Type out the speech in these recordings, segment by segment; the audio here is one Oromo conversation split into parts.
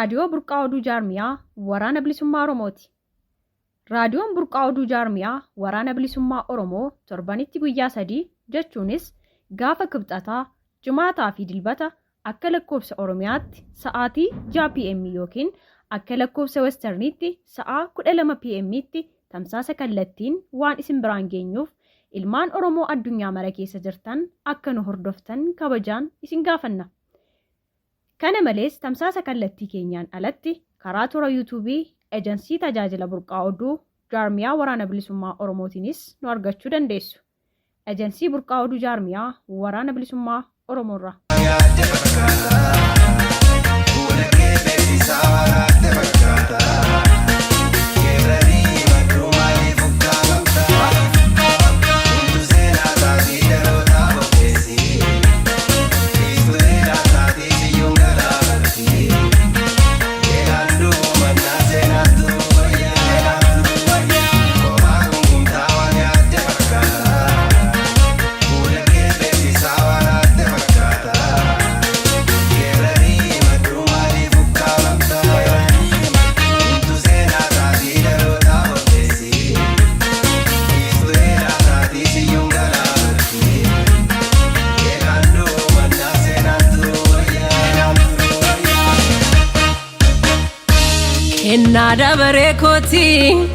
raadiyoo burqaa oduu jaarmiyaa waraana bilisummaa Oromooti. Raadiyoon burqaa oduu jaarmiyaa waraana bilisummaa Oromoo torbanitti guyyaa 3 jechuunis gaafa kibxataa, jumaataa fi dilbata akka lakkoofsa Oromiyaatti sa'aatii 6 PM yookiin akka lakkoofsa Westerniitti sa'aa 12 PM'tti tamsaasa kallattiin waan isin biraan geenyuuf ilmaan Oromoo addunyaa mara keessa jirtan akka nu hordoftan kabajaan isin gaafanna. Kana malees tamsaasa kallattii keenyaan alatti karaa toora YouTube eejensii tajaajila burqaa oduu jaarmiyaa waraana bilisummaa Oromootiinis nu argachuu dandeessu. Eejensii burqaa oduu jaarmiyaa waraana bilisummaa Oromoorraa.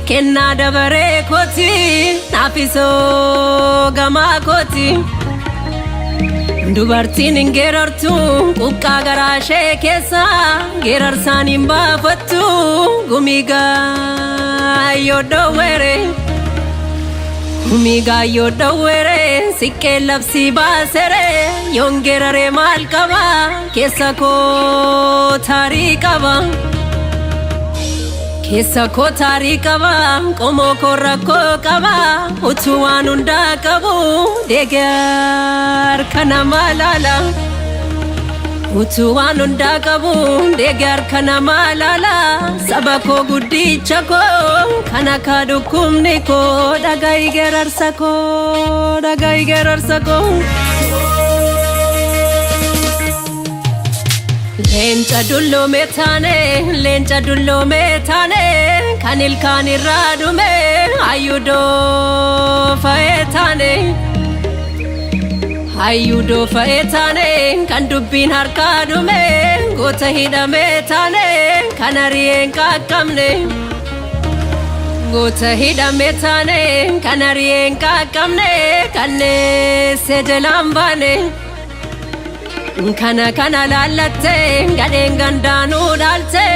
Kenna dabare koti nafiso gama koti dubartiin ingerartu qukka garashe keessa gerarsan imbafattu gumiga yodowere sikke labsi basere yongerare malkaba keessa ko tarikaba Kesa ko tarikaba komo korako kaba utuwan unda kabu degar kana malala utuwan unda kabu degar kana malala sabako gudicha ko kana kadukumni ko dagai gerarsako Lencha dullo metane kanil kaniradume ayudo faetane kan dubbin harkadume gota hidhametane kanarien kakkamne kanne sejelambane Kana lalatte gaden gandanu dalte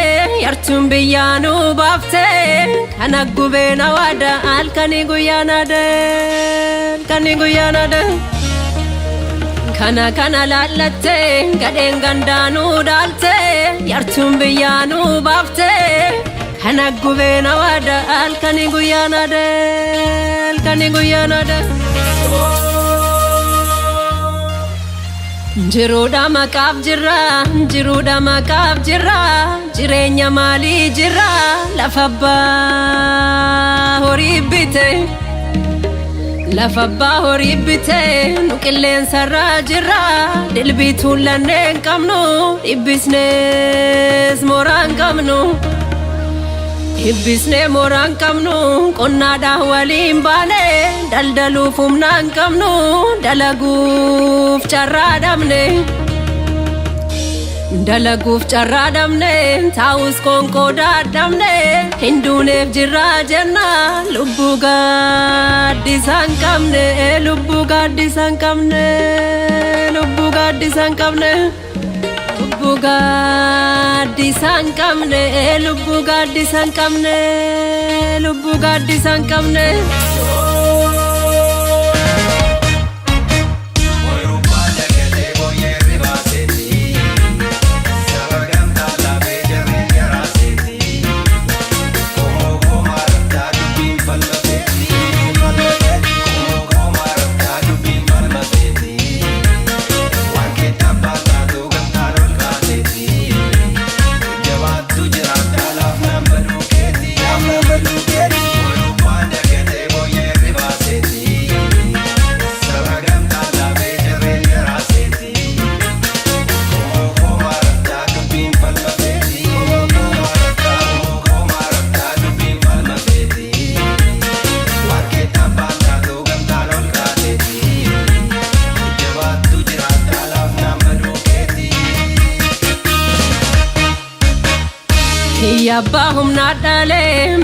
yartun biyanu bafte kana gubena wada alkani guyana de kana lalatte gaden gandanu dalte yartun biyanu bafte kana gubena wada alkani guyana de Jiruudha maqaaf jirra jireenya maalii jirra lafa abbaa horii bite nu qilleensarraa jirra dilbiituun lanneen qabnu dhibbisnees mooraan qabnu qonnaadhaan waliin baane daldaluuf humnaan qabnu dalaguuf carraa dhabne taa'us konkodaa dhabne hinduuneef jirraa jenna lubbuu gaaddisaan qabne lubbuu gaaddisaan qabne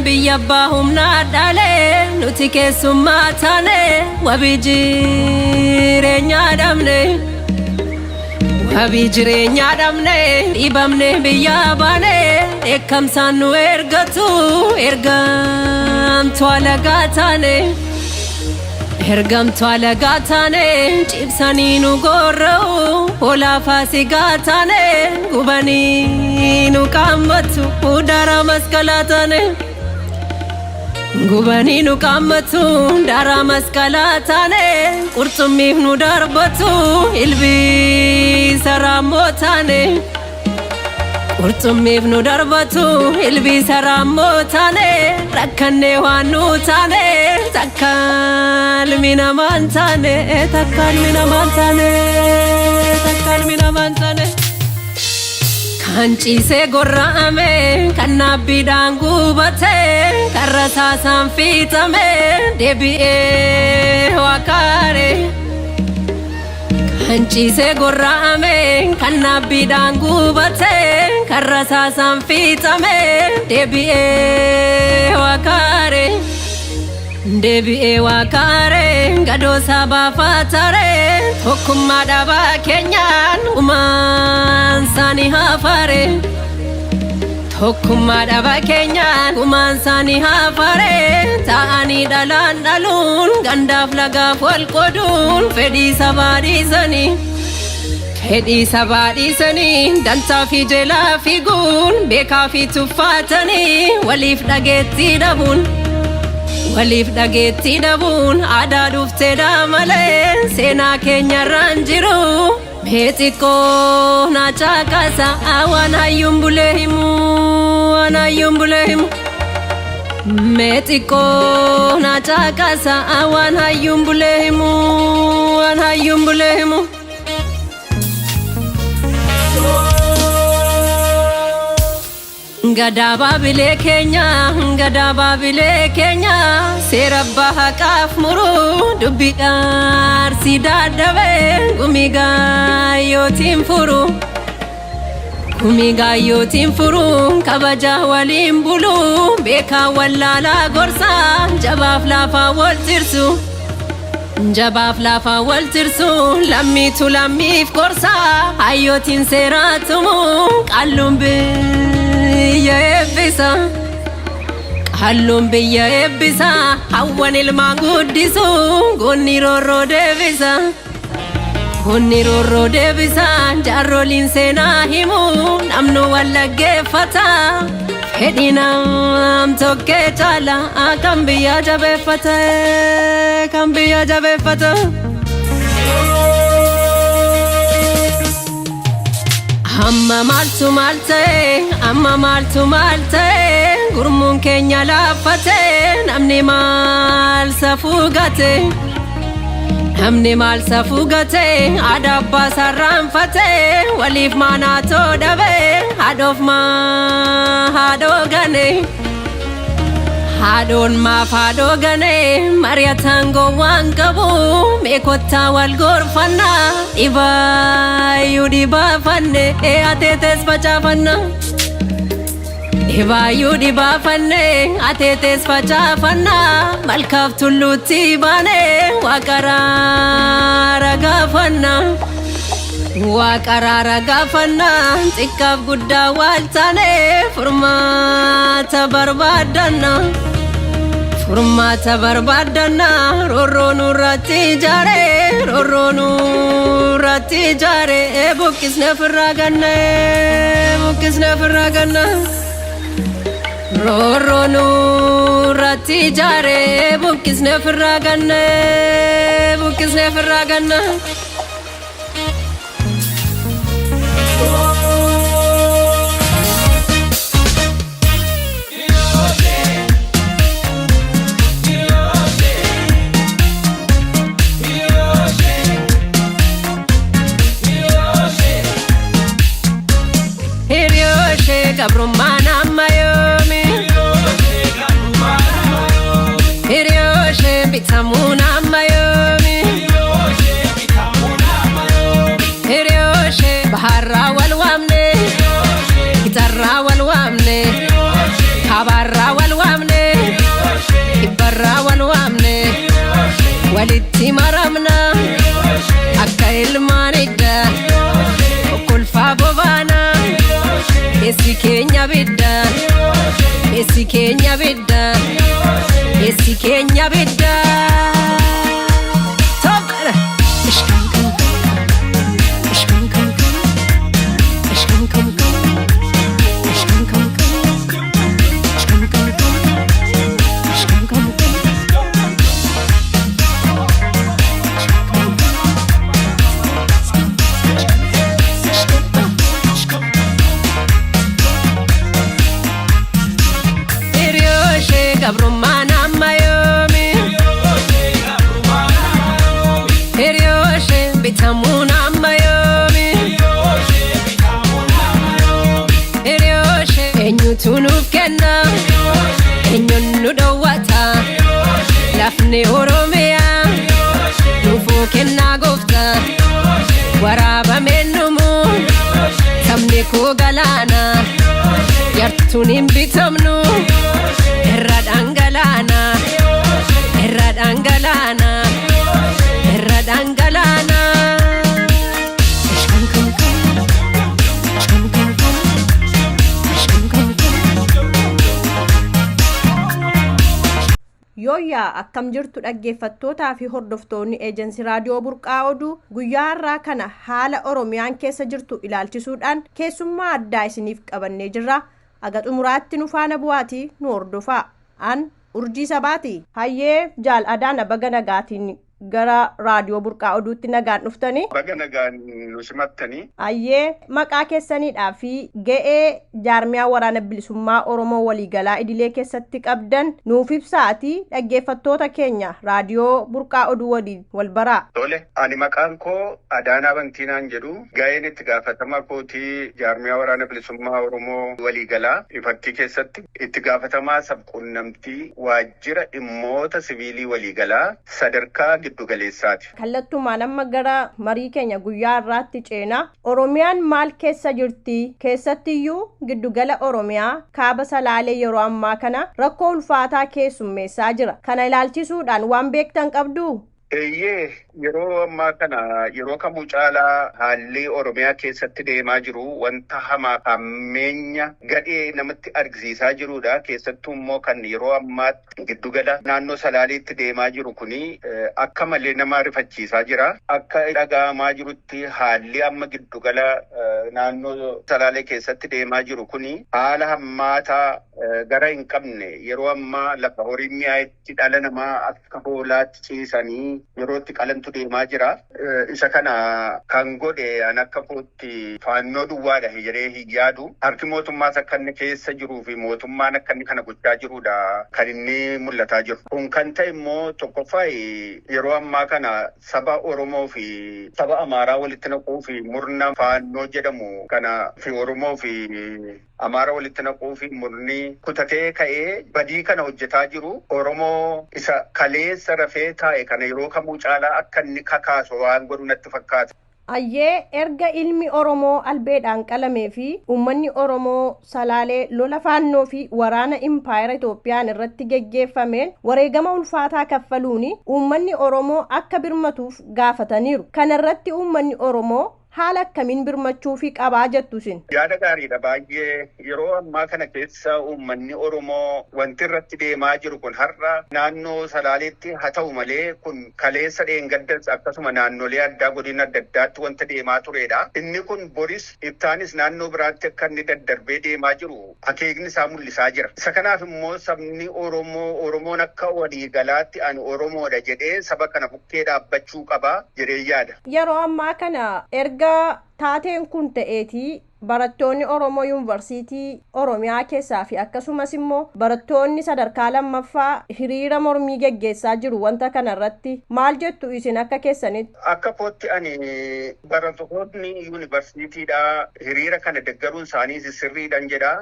biyya bahumna dhale nuti keessummaa taane wabii jireenya dhabne dhibamne biyya baane eekkamsaan nu ergatu ergamtu alagaa taane cibsanii nu gorra'u hoolaa faasigaa taane gubanii nu qaammatu dara masqalaa taane gubanii nu qaammatu dara masqalaa taane qurxummiif nu darbatu ilbiisa raammoo taane qurxummiif nu darbatu ilbiisa raammoo taane rakkanne waan nu taane takkalmi namaan taane kan ciisee gorra'ame kan naabbiidhaan gubate kan rasaasaan fiixame deebi'ee wakaare kan ciisee gorra'ame kan naabbiidhaan gubate kan rasaasaan fiixame deebi'ee wakaare gadoo sabaa faatare tokkummaa dhabaa keenyaan gumaan saanii haafare tokkummaa dhabaa keenyaan gumaan saanii haafare ta'anii dhalaan dhaluun gandaaf lagaaf wal qooduun fedhii sabaa dhiisanii dantaa fi jeelaa fiiguun beekaa fi tuffatanii waliif dhageettii dhabuun aadaa dhufteedha malee seenaa keenyarraan jiru mee xiqqoo na caqasa waan hayyuun bulee himu mee xiqqoo na caqasa waan hayyuun bulee himu Gadaa baabilee keenya seera abbaa haqaaf muruu dubbii dhaarsii dadhabee gumii gaayyootiin furu kabaja waliin buluu beekaa wallaalaa gorsaa jabaaf laafaa wal tirsu lammiitu lammiif gorsaa hayyootiin seeraa tumuu qalluun biyya eebbisa hawwan ilmaan guddisu goonni roorroo deebisa jaarroliin seenaa himu namnu wal dhaggeeffata fedhii nam tokkee caala kan biyya jabeeffata amma maaltu maal ta'e gurmuun keenya laaffate namni maal safuu gate aadaa abbaa sarraanfate waliif maanaatoo dhabe haadhoof haadhoo gane haadhoon maaf haadhoo gane mari'ataan gowwaan qabu meekottaa wal gorfannaa dhibaayyuu dhibaafanne ateetees facaafanna dhibaayyuu dhibaafanne ateetees facaafanna malkaaf tulluutti baane waaqaraara gaafanna xiqqaaf guddaa wal taane furmaata barbaadanna roorroo nurratti ijaare buqqisne ofirraa ganna roorroo nurratti ijaare buqqisne ofirraa ganna Gabrummaan amma yoomi hiriyooshe bitamuun amma yoomi keenya bidda Esi keenya bidda Tobara Ishkan kam Ishkan kam Ishkan kam Ishkan kam Ishkan kam Ishkan kam Gabrumana mayomi Herioshe bitamuna mayomi Herioshe enyutunuf kenna enyonnu dawata lafne oromia nufu kenna gofta waraba mennumu tamne ko galana yartunin bitamnu Erradangalana Erradangalana Erradangalana Ishkan kam Ishkan kam Ishkan kam Yooyaa akkam jirtu dhaggeeffattootaa fi hordoftoonni eejensi raadiyoo burqaa oduu guyyaa har'aa kana haala Oromiyaan keessa jirtu ilaalchisuudhaan keessummaa addaa isiniif qabannee jirra. Aga xumuraatti nu faana bu'aatii nu hordofaa. An urjii sabaati. Hayyee jaal adaan baga nagaatiin gara raadiyoo burqaa oduutti nagaan dhuftanii. Baga nagaan nu simattanii. Hayyee maqaa keessaniidhaa fi ga'ee jaarmiyaa waraana bilisummaa Oromoo waliigalaa idilee keessatti qabdan nuuf ibsaatii dhaggeeffattoota keenya raadiyoo burqaa oduu waliin wal baraa. Tole, ani maqaan koo Adaanaa Bantiinaan jedhu ga'een itti gaafatama kootii jaarmiyaa waraana bilisummaa Oromoo waliigalaa ifattii keessatti itti gaafatamaa sabquunnamtii waajjira dhimmoota siviilii waliigalaa sadarkaa giddu galeessaati. Kallattumaan amma gara marii keenya guyyaa irraatti ceenaa. Oromiyaan maal keessa jirti? Keessattiyyuu giddugala Oromiyaa kaaba Salaalee yeroo ammaa kana rakkoo ulfaataa keessummeessaa jira. Kana ilaalchisuudhaan waan beektan qabdu? Eeyyee yeroo ammaa kana yeroo kamuu caalaa haalli Oromiyaa keessatti deemaa jiru wanta hamaa hammeenya gadhee namatti argisiisaa jirudha. Keessattuu immoo kan yeroo ammaatti giddugala naannoo Salaaleetti deemaa jiru kuni akka malee nama rifachiisaa jira. Akka dhaga'amaa jirutti haalli amma giddugala naannoo Salaalee keessatti deemaa jiru kuni haala hammaataa gara hin qabne yeroo ammaa lafa horiin mi'aayetti dhala namaa akka hoolaatti ciisanii yerootti qalantu deemaa jira. Isa kana kan godhe an akka kootti faannoo duwwaadha jedhee hin yaadu. Harki mootummaas akka inni keessa jiruu fi mootummaan akka inni kana gochaa jirudha kan inni mul'ataa jiru. Kun kan ta'e immoo tokkoffaa yeroo ammaa kana saba Oromoo fi saba Amaaraa walitti naquu fi murna faannoo jedhamu kana fi Oromoo fi Amaara walitti naquu fi murni kutatee ka'ee badii kana hojjetaa jiru. Oromoo isa kaleessa rafee taa'e kana yeroo kamuu caalaa akka inni kakaasu waan godhu natti fakkaata. Ayyee erga ilmi Oromoo albeedhaan qalamee fi uummanni Oromoo Salaalee lola faannoo fi waraana impaayera Itoophiyaan irratti geggeeffameen wareegama ulfaataa kaffaluuni uummanni Oromoo akka birmatuuf gaafataniiru. Kana irratti uummanni Oromoo haala akkamiin birmachuu fi qabaa jettu isin? Yaada gaariidha baay'ee. Yeroo ammaa kana keessa uummanni Oromoo wanti irratti deemaa jiru kun har'a naannoo Salaaleetti haa ta'u malee kun kaleessa dheengaddas akkasuma naannolee addaa godina adda addaatti wanta deemaa turedha. Inni kun boris ittaanis naannoo biraatti akka inni daddarbee deemaa jiru akeekni isaa mul'isaa jira. Isa kanaaf immoo sabni Oromoon akka waliigalaatti ani Oromoodha jedhee saba kana bukkee dhaabbachuu qaba jedhee yaada. Yeroo ammaa kana erga taateen kun ta'eetii barattoonni Oromoo Yuunivarsiitii Oromiyaa keessaa fi akkasumas immoo barattoonni sadarkaa lammaffaa hiriira mormii geggeessaa jiru. Wanta kana irratti maal jettu isin akka keessanitti? Akka kootti ani barattoonni Yuunivarsiitiidhaa hiriira kana deeggaruun isaanii sirriidhaan jedha.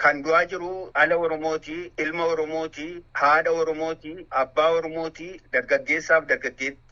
Kan du'aa jiru ala Oromooti, ilma Oromooti, haadha Oromooti, abbaa Oromooti, dargaggeessaaf dargaggeetti.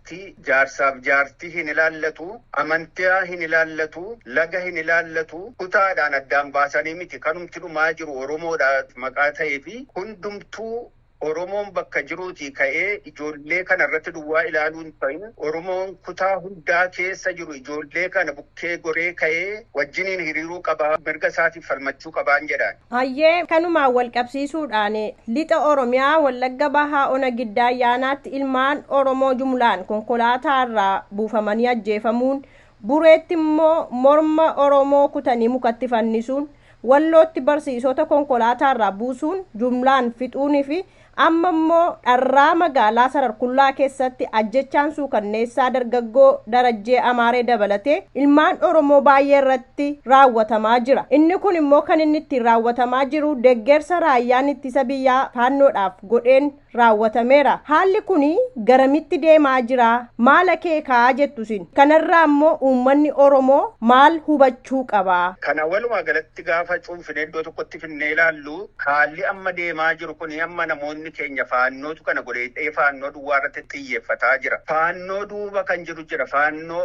Jaarsaaf jaartii hin ilaallatu, amantaa hin ilaallatu, laga hin ilaallatu, kutaadhaan addaan baasanii miti kanumti dhumaa jiru Oromoodhaaf maqaa ta'ee fi hundumtuu Oromoon bakka jiruutii ka'ee ijoollee kana irratti duwwaa ilaaluu hin ta'in Oromoon kutaa hundaa keessa jiru ijoollee kana bukkee goree ka'ee wajjiniin hiriiruu qabaa mirga isaatiif falmachuu qabaan jedhaan. Hayyee kanumaan wal qabsiisuudhaan lixa Oromiyaa Wallagga Bahaa Ona Giddaa Ayyaanaatti ilmaan Oromoo jumlaan konkolaataa irraa buufamanii ajjeefamuun Bureetti immoo morma Oromoo kutanii mukatti fannisuun Wallootti barsiisota konkolaataa irraa buusuun jumlaan fixuunii fi amma immoo dharraa magaalaa Sararqullaa keessatti ajjechaan suukanneessaa dargaggoo Darajjee Amaaree dabalatee ilmaan Oromoo baay'ee irratti raawwatamaa jira. Inni kun immoo kan inni ittiin raawwatamaa jiru deeggarsa raayyaan ittisa biyyaa faannoodhaaf godheen raawwatameera. Haalli kun garamitti deemaa jira? Maal akeekaa jettusin? Kanarraa immoo uummanni Oromoo maal hubachuu qaba? Kana walumaa galatti gaafa cuunfinee iddoo tokkotti finnee ilaallu haalli amma deemaa jiru kun amma namoonni keenya faannootu kana godhee faannoo duwwaa irratti xiyyeeffataa jira. Faannoo duuba kan jiru jira. Faannoo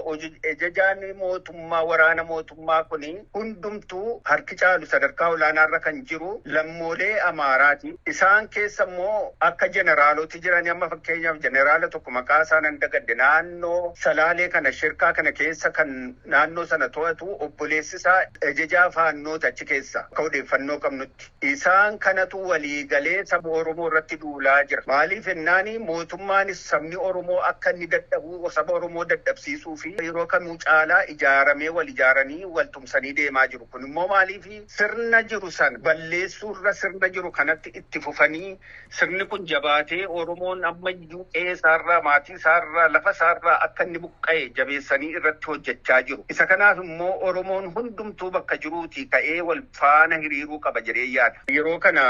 ajajaan mootummaa waraana mootummaa kun hundumtuu harki caalu sadarkaa olaanaarra kan jiru lammoolee Amaaraati. Isaan keessa immoo akka jeneraaloti jiran amma fakkeenyaaf jeneraala tokko maqaa isaa nan dagadde naannoo Salaalee kana shirkaa kana keessa kan naannoo sana to'atu obboleessisaa ajajaa faannoota achi keessa akka odeeffannoo qabnutti. Isaan kanatu waliigalee saba Oromoo irratti duulaa jira. Maaliif ennaani mootummaanis sabni Oromoo akka inni dadhabu saba Oromoo dadhabsiisuu fi yeroo kamuu caalaa ijaaramee wal ijaaranii wal tumsanii deemaa jiru. Kun immoo maaliif sirna jiru san balleessuurra sirna jiru kanatti itti fufanii sirni kun jabaatee Oromoon ammayyuu qe'eesaarraa maatii isaarraa lafa isaarraa akka inni buqqa'e jabeessanii irratti hojjechaa jiru. Isa kanaaf immoo Oromoon hundumtuu bakka jiruutii ka'ee wal faana hiriiruu qaba jedhee yaada. Yeroo kana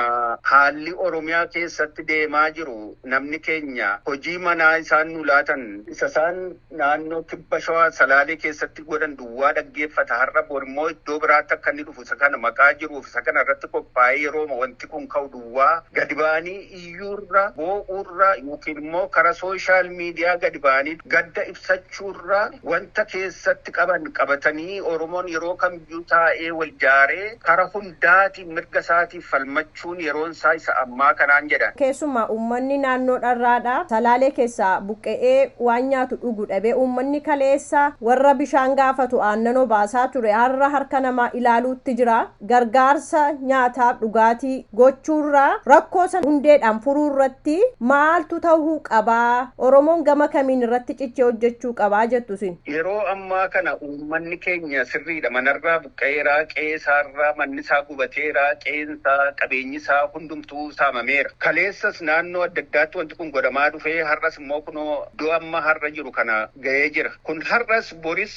haalli Oromiyaa keessatti deemaa jiru namni keenya hojii manaa isaan nu laatan isa isaan naannoo kibba shawaa Salaalee keessatti godhan duwwaa dhaggeeffata. Har'a borimmoo iddoo biraatti akka inni dhufu isa kana maqaa jiruuf isa kana irratti qophaa'ee yeroo wanti kun ka'u duwwaa gadi ba'anii iyyuurra boo'uurra yookiin immoo karaa sooshaal miidiyaa gadi ba'anii gadda ibsachuurra wanta keessatti qaban qabatanii Oromoon yeroo kamiyyuu taa'ee wal jaaree karaa hundaatiin mirga isaatiif falmachuun yeroon isaa isa ammaa kanaan jedhan. Keessumaa uummanni naannoo dharraadha Salaalee keessaa buqqa'ee waan nyaatu dhugu dhabee uummanni kaleessa warra bishaan gaafatu aannanoo baasaa ture har'a harka namaa ilaaluutti jira. Gargaarsa nyaataaf dhugaatii gochuurraa rakkoo san hundeedhaan furuurratti maaltu ta'uu qabaa? Oromoon gama kamiin irratti cichee hojjechuu qabaa jettusin? Yeroo ammaa kana uummanni keenya sirriidha. Manarraa buqqa'eeraa, qe'eesaarraa manni isaa gubateeraa, qeensaa qabeenyi isaa hundumtuu saamameera. Kaleessas naannoo adda addaatti wanti kun godhamaa dhufee har'as immoo kunoo iddoo amma har'a jiru kana ga'ee jira. Kun har'as boris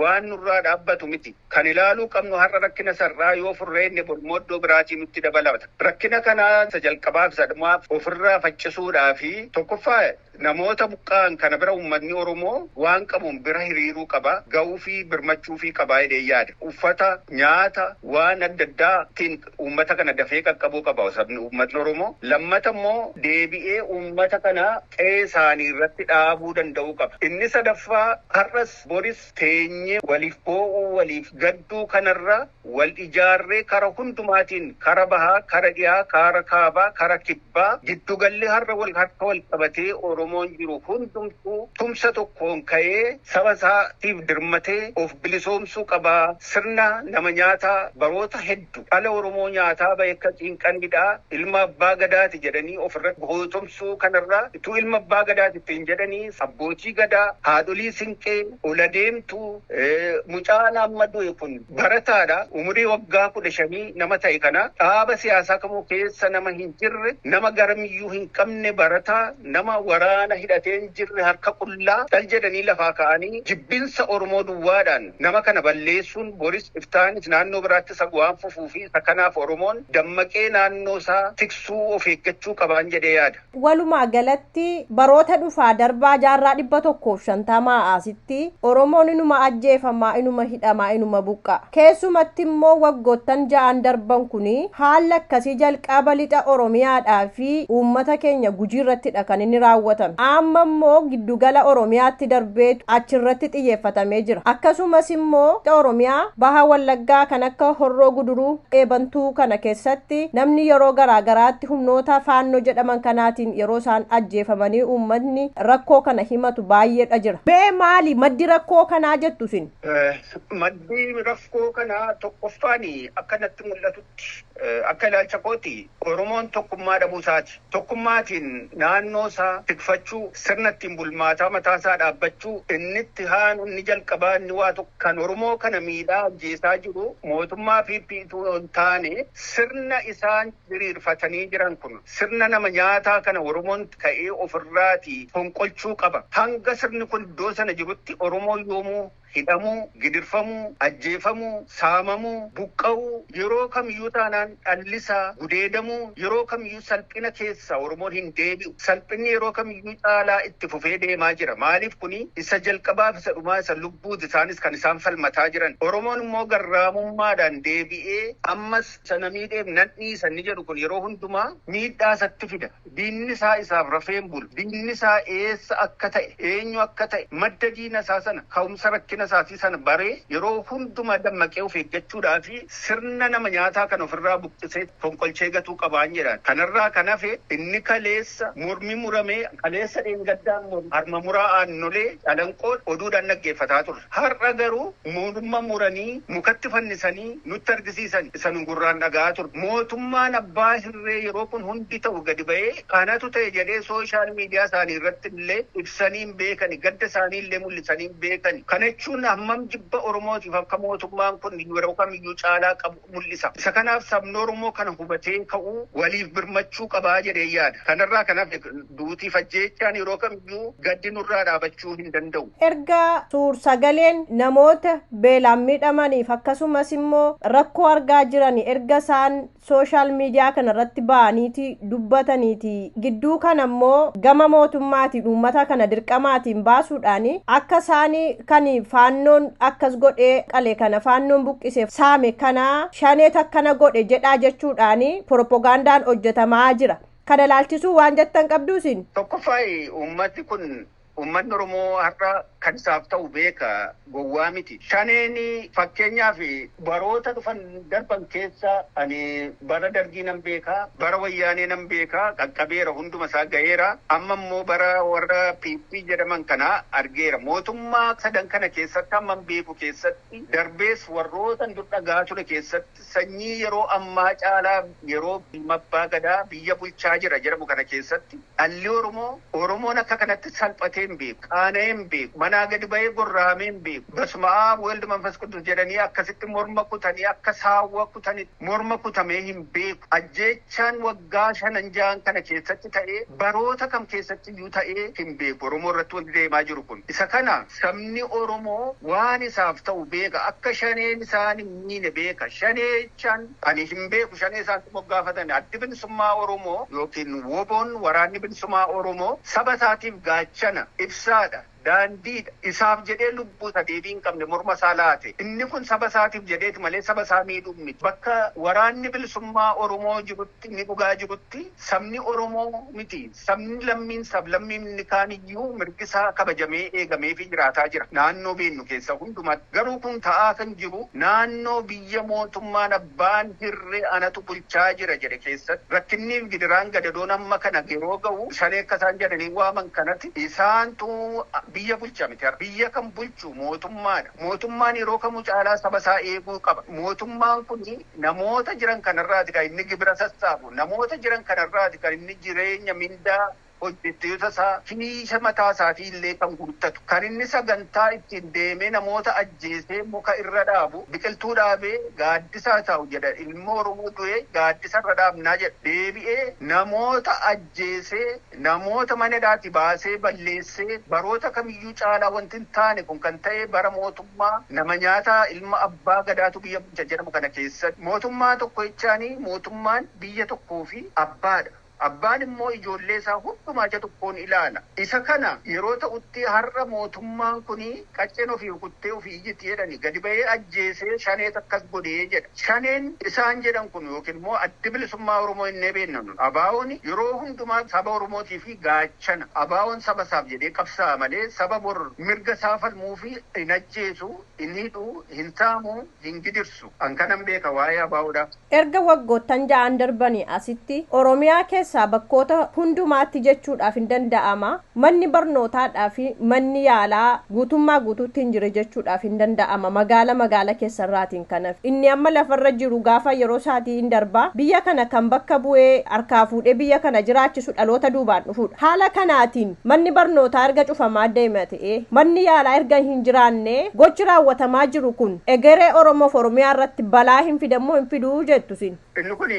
waan nurraa dhaabbatu miti. Kan ilaaluu qabnu har'a rakkina sarraa yoo furreenne bormoo iddoo biraatii nutti dabalata. Rakkina kana isa jalqabaaf sadhumaaf ofirraa faccisuudhaa fi tokkoffaa namoota buqqa'an kana bira uummanni Oromoo waan qabuun bira hiriiruu qaba. Ga'uu fi birmachuu fi qabaa jedhee yaada. Uffata, nyaata, waan adda addaatiin uummata kana dafee qaqqabuu qaba sabni uummatni Oromoo. Lammata immoo deebi'ee uummata kana qe'ee isaanii irratti dhaabuu danda'uu qaba. Inni sadaffaa har'as boris teenyee waliif boo'uu waliif gadduu kanarra wal ijaarree kara hundumaatiin kara bahaa, kara dhiyaa, kara kaabaa, kara kibbaa giddugalli har'a harka wal qabatee Oromoon jiru hundumtuu tumsa tokkoon ka'ee saba isaatiif dirmatee of bilisoomsuu qaba. Sirna nama nyaataa baroota hedduu dhala Oromoo nyaataa bakka cinqanidha. Ilma abbaa gadaati jedhanii ofirratti gootumsuu kanarraa ituu ilma abbaa gadaati ittiin jedhanii abbootii gadaa, haadholii sinqee, ola deemtuu, mucaan amma du'e kun barataadha. Umurii waggaa 15 nama ta'e kana dhaaba siyaasaa kamuu keessa nama hin jirre, nama garamiyyuu hin qabne barataa, nama waraana hidhatee hin jirre harka qullaa dal jedhanii lafaa ka'anii jibbinsa Oromoo duwwaadhaan nama kana balleessuun boris iftaanis naannoo biraatti isa waan fufuu fi isa kanaaf Oromoon dammaqee naannoo isaa tiksuu of eeggachuu qabaan jedhee yaada. Walumaa galatti baroota dhufaa darbaa jaarraa 150 asitti Oromoon inuma ajjeefamaa, inuma hidhamaa, inuma buqqaa. Keessumatti immoo waggoottan 6 darban kuni haala akkasii jalqaba lixa Oromiyaadhaa fi uummata keenya Gujii irrattidha kan inni raawwatame. raawwatame amma immoo giddugala Oromiyaatti darbeetu achirratti xiyyeeffatamee jira. Akkasumas immoo Oromiyaa baha Wallaggaa kan akka Horroo Guduruu Eebantuu kana keessatti namni yeroo garaagaraatti humnoota faannoo jedhaman kanaatiin yeroo isaan ajjeefamanii uummanni rakkoo kana himatu baay'eedha jira. Bee maali maddi rakkoo kanaa jettu sin? Maddi rakkoo kanaa tokkoffaani akkanatti mul'atutti akka ilaalcha kooti Oromoon tokkummaa dhabuusaati. Tokkummaatiin naannoo isaa tikfachuu sirna ittiin bulmaataa mataa isaa dhaabbachuu inni haanu inni jalqabaa inni waa tokko kan Oromoo kana miidhaa ajjeesaa jiru mootummaa fiituu hin taane sirna isaan diriirfatanii jiran kun sirna nama nyaataa kana Oromoon ka'ee ofirraatii fonqolchuu qaba. Hanga sirni kun iddoo sana jirutti Oromoo yoomuu hidhamuu, gidirfamuu, ajjeefamuu, saamamuu, buqqa'uu yeroo kamiyyuu taanaan dhallisaa gudeedamuu yeroo kamiyyuu salphina keessa Oromoon hin deebi'u. Salphinni yeroo kamiyyuu caalaa itti fufee deemaa jira. Maaliif kuni isa jalqabaaf isa dhumaa isa lubbuuti isaanis kan isaan falmataa jiran. Oromoon immoo garraamummaadhaan deebi'ee ammas sana miidheef nan dhiisa inni jedhu kun yeroo hundumaa miidhaa isatti fida. Diinni isaa isaaf rafeen bulu. Diinni isaa eessa akka ta'e, eenyu akka ta'e, madda diina isaa sana ka'umsa rakkina isaatii sana baree yeroo hundumaa dammaqee of eeggachuudhaa fi sirna nama nyaataa kan ofirraa buqqisee fonqolchee gatuu qabaan jedhan. Kanarraa kan hafe inni kaleessa mormi muramee kaleessa dheengaddaan harma muraa aannolee dhalanqoo oduudhaan dhaggeeffataa turre. Har'a garuu morma muranii mukatti fannisanii nutti argisiisan isa nu gurraan dhaga'aa turre. Mootummaan abbaa hirree yeroo kun hundi ta'u gadi ba'ee kanatu ta'e jedhee sooshaal miidiyaa isaanii irratti illee ibsanii hin beekani gadda isaanii illee mul'isanii hin beekani. Kana jechuun hammam jibba Oromootiif akka mootummaan kun yeroo kamiyyuu caalaa qabu mul'isa. Isa kanaaf sabni Oromoo kana hubatee ka'uu waliif birmachuu qabaa jedhee yaada. Kanarraa kanaaf duutiif ajjeechaan yeroo kamiyyuu gaddi nurraa dhaabachuu hin danda'u. Erga suur sagaleen namoota beelaan miidhamaniif akkasumas immoo rakkoo argaa jiran erga isaan sooshaal miidiyaa kana irratti ba'aniiti dubbataniiti gidduu kana immoo gama mootummaatiin uummata kana dirqamaatiin baasuudhaan akka isaanii kan faannoon akkas godhee qale kana faannoon buqqiseef saame kana shaneet akkana godhe jedhaa jechuudhaan propagandaan hojjetamaa jira. Kana ilaalchisuu waan jettan qabduusin? Tokkoffaa uummatni kun uummanni Oromoo har'a kan isaaf ta'u beeka gowwaa miti. Shaneen fakkeenyaaf baroota dhufan darban keessa ani bara dargii nan beekaa, bara wayyaanee nan beekaa, qaqqabeera hunduma isaa ga'eera. Amma immoo bara warra PP jedhaman kana argeera. Mootummaa sadan kana keessatti amman beeku keessatti darbees warroota dur dhagaa ture keessatti sanyii yeroo ammaa caalaa yeroo abbaa gadaa biyya bulchaa jira jedhamu kana keessatti dhalli Oromoon akka kanatti salphatee hin beeku, qaana'ee hin beeku, manaa gadi ba'ee gorraamee hin beeku. Basumaa waldi manfas qudus jedhanii akkasitti morma kutanii akka saawwa kutanii morma kutamee hin beeku. Ajjeechaan waggaa 5-6 kana keessatti ta'ee baroota kam keessatti iyyuu ta'ee hin beeku. Oromoo irratti wanti deemaa jiru kun. Isa kana sabni Oromoo waan isaaf ta'u beeka. Akka shaneen isaan hin miine beeka. Shaneechaan ani hin beeku shanee isaatti moggaafatani. Addi bilisummaa Oromoo yookiin woboon waraanni bilisummaa Oromoo saba isaatiif gaachana ibsaadha. Daandiidha. Isaaf jedhee lubbuu isaa deebii hin qabne morma isaa laate. Inni kun saba isaatiif jedheeti malee saba isaa miidhuu miti. Bakka waraanni bilisummaa Oromoo jirutti inni dhugaa jirutti sabni Oromoo miti. Sabni lammiin sablammiin kaaniyyuu mirgi isaa kabajamee eegamee fi jiraataa jira. Naannoo beennu keessa hundumaatti. Garuu kun ta'aa kan jiru naannoo biyya mootummaan abbaan hirree anatu bulchaa jira jedhe keessatti. Rakkinniif gidiraan gadadoon amma kana yeroo ga'u shanee akka isaan jedhanii waaman kanatti isaantu biyya bulcha miti. Biyya kan bulchu mootummaadha. Mootummaan yeroo kamuu caalaa saba isaa eeguu qaba. Mootummaan kun namoota jiran kanarraati kan inni gibira sassaabu. Namoota jiran kanarraati kan inni jireenya mindaa hojjettoota isaa fiisha mataa isaatii illee kan guuttatu. Kan inni sagantaa ittiin deemee namoota ajjeesee muka irra dhaabu biqiltuu dhaabee gaaddisaa ta'u jedha. Ilmoo Oromoo du'ee gaaddisa irra dhaabnaa jedha. Deebi'ee namoota ajjeesee namoota manadhaati baasee balleessee baroota kamiyyuu caalaa wanti hin taane kun kan ta'e bara mootummaa nama nyaataa ilma abbaa gadaatu biyya bulcha jedhamu kana keessatti mootummaa tokko jechaanii mootummaan biyya tokkoo fi abbaadha. Abbaan immoo ijoollee isaa hundumaa ija tokkoon ilaala. Isa kana yeroo ta'utti har'a mootummaan kuni qacceen ofii rukuttee ofii ijjitti jedhani gadi ba'ee ajjeesee shaneet akkas godhee jedha. Shaneen isaan jedhan kun yookiin immoo addi bilisummaa Oromoo hin beeknan. Abaawoon yeroo hundumaa saba Oromootii fi gaachana. Abaawoon saba isaaf jedhee qabsaa'a malee saba bor mirga isaa falmuu fi hin ajjeesu, hin hidhu, hin saamu, hin gidirsu. An kanan beeka waa'ee abaawoodha. Erga waggoottan ja'an darbanii asitti Oromiyaa keessaa bakkoota hundumaatti jechuudhaaf hin danda'ama. Manni barnootaadhaa fi manni yaalaa guutummaa guutuutti hin jire jechuudhaaf hin danda'ama. Magaala keessarraatiin kanaaf. Inni amma lafarra jiru gaafa yeroo isaatii hin darbaa biyya kana kan bakka bu'ee harkaa fuudhee biyya kana jiraachisu dhaloota duubaan dhufuudha. Haala kanaatiin manni barnootaa erga cufamaa deema ta'ee manni yaalaa erga hin jiraanne gochi raawwatamaa jiru kun egeree Oromoof Oromiyaa irratti balaa hin fidammoo hin fiduu jettu sin. Inni kun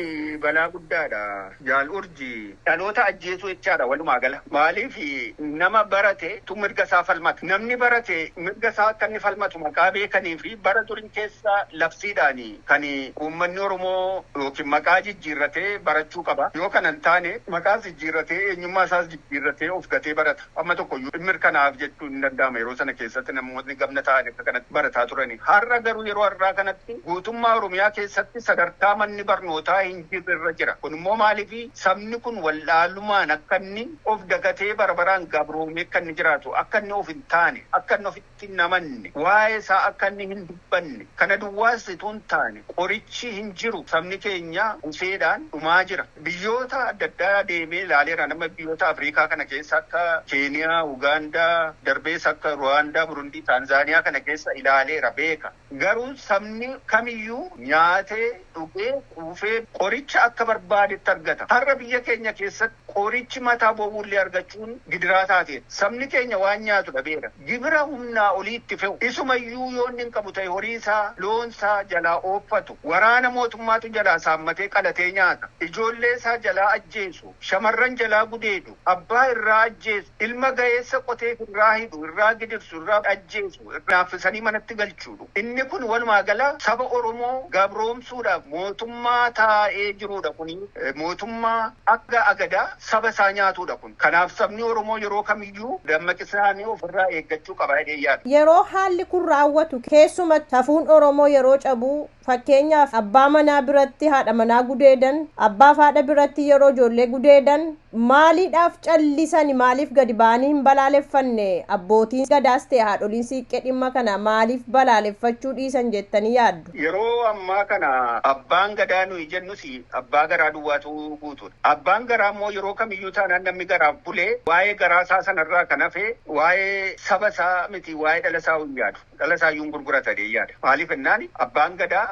balaa guddaadha. Jaal urjii dhaloota ajjeesuu jechaadha walumaa gala. Maaliif nama barate tu mirga isaa falmata. Namni barate mirga isaa akka inni falmatu maqaa beekanii fi bara durii keessa labsiidhaani kan uummanni Oromoo yookiin maqaa jijjiirratee barachuu qaba. Yoo kana hin taane maqaa jijjiirratee eenyummaa isaas jijjiirratee of gatee barata. Amma tokkoyyuu mirkanaaf jechuu hin danda'ama. Yeroo sana keessatti namoonni gamna ta'an akka kanatti barataa turani. Har'a garuu yeroo har'aa kanatti guutummaa Oromiyaa keessatti sadarkaa manni barnootaa hin jirre irra jira. Kun immoo maaliif sabni kun wallaalumaan akka inni of dagatee barbaraan gabroomee akka inni jiraatu, akka inni of hin taane, akka inni ofitti hin namanne, waa'ee isaa akka inni hin dubbanne, kana duwwaas itoo hin taane qorichi hin jiru. Sabni keenya useedhaan dhumaa jira. Biyyoota adda addaa deemee ilaaleera. Nama biyyoota Afrikaa kana keessa akka Keeniyaa, Ugaandaa, darbees akka Ruwaandaa, Burundii, Taanzaaniyaa kana keessa ilaaleera beeka. Garuu sabni kamiyyuu nyaatee dhugee quufee qoricha akka barbaadetti argata. Har'a biyya keenya keessatti qorichi mataa bo'uullee argachuun gidiraa taate. Sabni keenya waan nyaatu dhabeera. Gibira humnaa olii itti fe'u. Isumayyuu yoo inni hin qabu ta'e horii isaa, loon isaa jalaa ooffatu. Waraana mootummaatu jalaa saammatee qalatee nyaata. Ijoollee isaa jalaa ajjeesu. Shamarran jalaa gudeedu. Abbaa irraa ajjeesu. Ilma ga'eessa qotee irraa hidhu, irraa gidirsu, irraa ajjeesu. Naaffisanii manatti galchuudhu. Inni kun walumaa gala saba Oromoo gabroomsuudhaaf mootummaa taa'ee jirudha kuni. Mootummaa akka agadaa saba isaa nyaatudha kun. Kanaaf sabni Oromoo yeroo kamiyyuu dammaqsaanii ofirraa eeggachuu qaba jedhee yaada. Yeroo haalli kun raawwatu keessumatti hafuun Oromoo yeroo cabuu fakkeenyaaf abbaa manaa biratti haadha manaa gudeedan, abbaaf haadha biratti yeroo ijoollee gudeedan maaliidhaaf callisani? Maaliif gadi ba'anii hin balaaleffanne? Abbootiin gadaas ta'e haadholiin siiqqee dhimma kana maaliif balaaleffachuu dhiisan jettanii yaaddu? Yeroo ammaa kana abbaan gadaa nuyi jennus abbaa garaa duwwaatu guutuudha. Abbaan garaa immoo yeroo kamiyyuu taanaan namni garaaf bulee waa'ee garaa isaa sanarraa kan hafe waa'ee saba isaa miti waa'ee dhala isaa hin yaadu. Dhala isaa iyyuu gurgurata dee yaada. Maaliif jennaan abbaan gadaa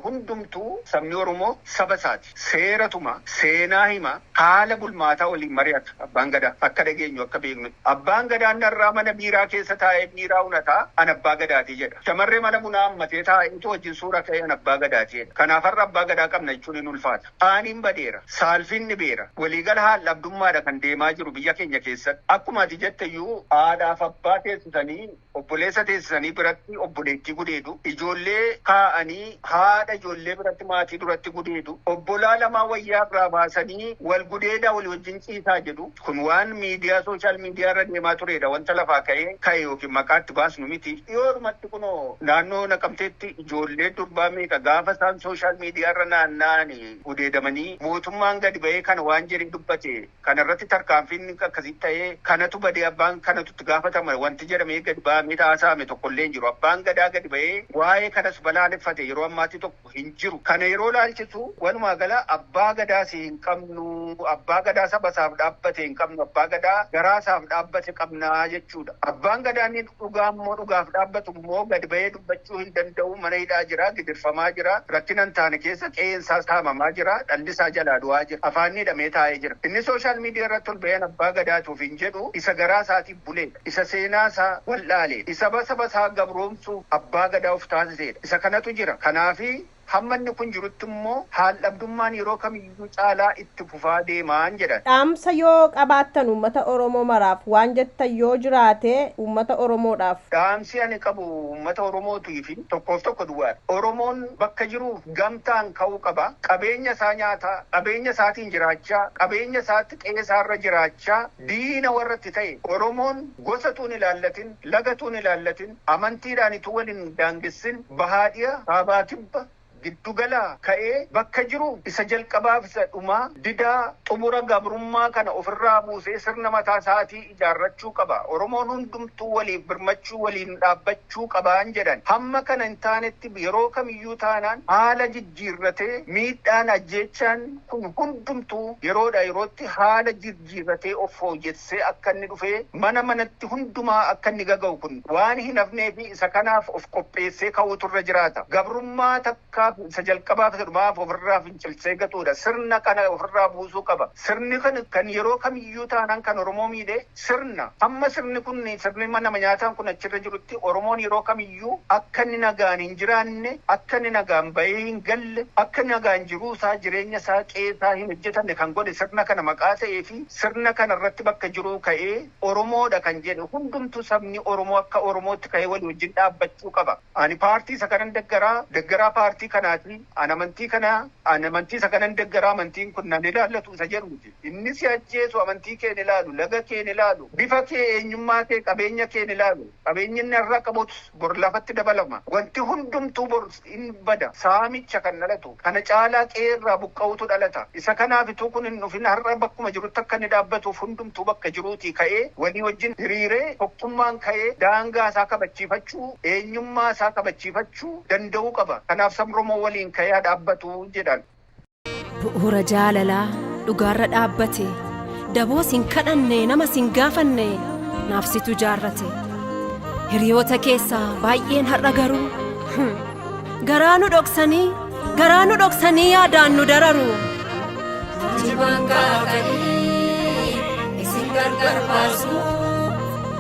hundumtuu sabni Oromoo saba isaati. Seeratuma, seenaa hima, haala bulmaataa waliin mari'ata abbaan gadaa akka dhageenyu akka beeknu. Abbaan gadaa narraa mana biiraa keessa taa'ee biiraa unataa an abbaa gadaati jedha. Shamarree mana bunaa hammatee taa'eetu wajjin suura ka'ee an abbaa gadaati jedha. Kanaaf har'a abbaa gadaa qabna jechuun hin ulfaata. Aaniin badeera, saalfinni beera. Waliigala haala abdummaadha kan deemaa jiru biyya keenya keessatti. Akkuma ati jetteyyuu haadhaaf abbaa teessisanii obboleessa teessisanii biratti obboleettii gudeedu. Ijoollee kaa'anii haadha ijoollee biratti maatii duratti gudeedu. Obbolaa lamaa wayyaa irraa baasanii wal gudeedaa walii wajjin ciisaa jedhu. Kun waan miidiyaa sooshaal miidiyaa irra deemaa turedha. Wanta lafaa ka'e yookiin maqaatti baasnu miti. Dhiyoorumatti kunoo naannoo Naqamteetti ijoollee durbaa meeqa gaafa isaan sooshaal miidiyaa irra naanna'anii gudeedamanii mootummaan gadi ba'ee kana waan jedhee dubbate kanarratti tarkaanfiin akkasii ta'ee kanatu badee abbaan kanatu itti gaafatama wanti jedhamee gadi ba'amee taasifame tokkollee hin jiru. Abbaan gadaa gadi ba'ee waa'ee kanas balaaleffate yeroo ammaatti tokko hin jiru. Kana yeroo laalchisu walumaa gala abbaa gadaas hin qabnu, abbaa gadaa saba isaaf dhaabbate hin qabnu, abbaa gadaa garaa isaaf dhaabbate qabnaa jechuudha. Abbaan gadaa inni dhugaa immoo dhugaaf dhaabbatu immoo gadi ba'ee dubbachuu hin danda'u. Mana hidhaa jira, gidirfamaa jira, rakkina hin taane keessa qe'eensaas saamamaa jira, dhalli isaa jalaa du'aa jira, afaan hidhamee taa'ee jira. Inni sooshaal miidiyaa irratti ol ba'een abbaa gadaatuuf hin jedhu isa garaa isaatiif buleedha, isa seenaa isaa wal'aaleedha, isa saba isaa gabroomsuuf abbaa gadaa of taasiseedha. Isa kanatu jira. Kanaafi hamma inni kun jirutti immoo haaldhabdummaan yeroo kamiyyuu caalaa itti fufaa deemaan jedhan. Dhaamsa yoo qabaattan uummata Oromoo maraaf waan jettan yoo jiraate uummata Oromoodhaaf. Dhaamsi ani qabu uummata Oromootii fi tokkoof tokko duwwaadha. Oromoon bakka jiruuf gamtaan ka'uu qaba. Qabeenya isaa nyaataa, qabeenya isaatiin jiraachaa, qabeenya isaatti qe'eesaarra jiraachaa, diina warratti ta'e Oromoon gosatuun ilaallatin, lagatuun ilaallatin, amantiidhaan ituu waliin daangessin, bahaadhiya, kaabaa kibba, giddugala ka'ee bakka jiru isa jalqabaaf isa dhumaa didaa xumura gabrummaa kana ofirraa buusee sirna mataa isaatii ijaarrachuu qaba. Oromoon hundumtuu waliif birmachuu waliin dhaabbachuu qabaan jedhan. Hamma kana hin taanetti yeroo kamiyyuu taanaan haala jijjiirratee miidhaan ajjeechaan kun hundumtuu yeroodha yerootti haala jijjiirratee of fooyyessee akka inni dhufee mana manatti hundumaa akka inni gaga'u kun waan hin hafnee fi isa kanaaf of qopheessee ka'uutu irra jiraata. Gabrummaa takka isa jalqabaaf isa dhumaaf ofirraa fincilsee gatuudha. Sirna kana ofirraa buusuu qaba. Sirni kan yeroo kamiyyuu taanaan kan Oromoo miidhe sirna. Amma sirni kun sirni mana nyaataan kun achirra jirutti Oromoon yeroo kamiyyuu akka inni nagaan hin jiraanne, akka inni nagaan bahee hin galle, akka inni nagaan jiruusaa jireenya isaa qeesaa hin hojjetanne kan godhe sirna kana maqaa ta'ee fi sirna kana irratti bakka jiruu ka'ee Oromoodha kan jedhe hundumtuu sabni Oromoo akka Oromootti ka'ee walii wajjin dhaabbachuu qaba. Ani paartii isa kanan deggaraa paartii kanaati. Ani amantii isa kanan deggaraa amantiin kun nan ilaallatu isa jedhuuti. Inni si ajjeesu amantii kee ni ilaalu, laga kee ni ilaalu, bifa kee, eenyummaa kee, qabeenya kee ni ilaalu. Qabeenyi inni irraa qabutu bor lafatti dabalama. Wanti hundumtuu bor in bada. Saamicha kan dhalatu. Kana caalaa qeerraa buqqa'utu dhalata. Isa kanaafituu kun hin dhufin har'a bakkuma jirutti akka inni dhaabbatuuf hundumtuu bakka jiruutii ka'ee walii wajjin hiriiree tokkummaan ka'ee daangaa isaa kabachiifachuu, eenyummaa isaa kabachiifachuu danda'uu qaba. Kanaaf sabni Oromoo waliin ka'ee dhaabbatu jedhan. Bu'uura jaalalaa dhugaarra dhaabbate daboo sin kadhanne nama sin gaafanne naafsitu jaarrate. Hiriyoota keessaa baay'een har'a garuu garaa nu dhoksanii yaadaan nu dararu. Jibaan kaakanii isin gargar baasu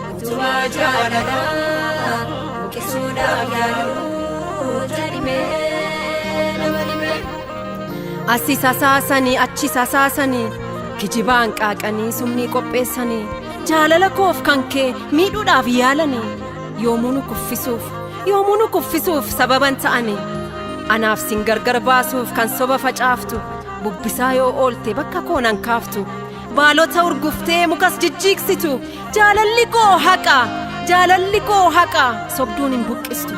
utubaa jaalalaa buqqisuudhaaf yaaluu jedhimee nama dhibee. Asii sasaasanii achi sasaasanii kijibaan qaaqanii summii qopheessanii jaalala koof kan kee miidhuudhaaf yaalanii yoomuu nu kuffisuuf sababan ta'anii anaaf sin gargar baasuuf kan soba facaaftu bubbisaa yoo oolte bakka koonan kaaftu baalota urguftee mukas jijjiiksitu jaalalli koo haqa sobduun hin buqqistu.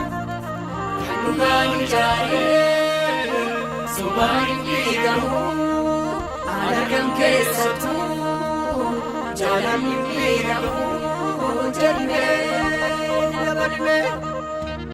Sobaan hin beekamu alagaan keessattuu jaalalli hin beekamu jedhimee nama dhibee.